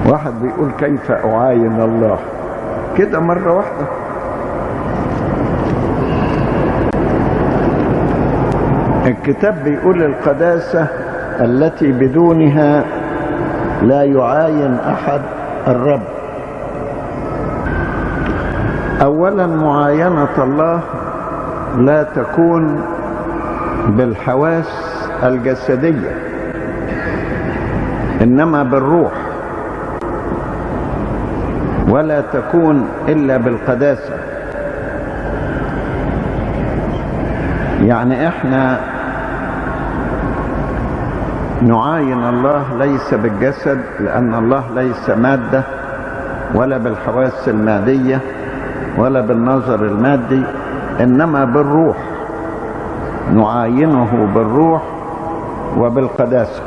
واحد بيقول كيف أعاين الله كده مرة واحدة؟ الكتاب بيقول القداسة التي بدونها لا يعاين أحد الرب. أولا معاينة الله لا تكون بالحواس الجسدية إنما بالروح، ولا تكون إلا بالقداسة. يعني إحنا نعاين الله ليس بالجسد، لأن الله ليس مادة، ولا بالحواس المادية، ولا بالنظر المادي، إنما بالروح. نعاينه بالروح وبالقداسة.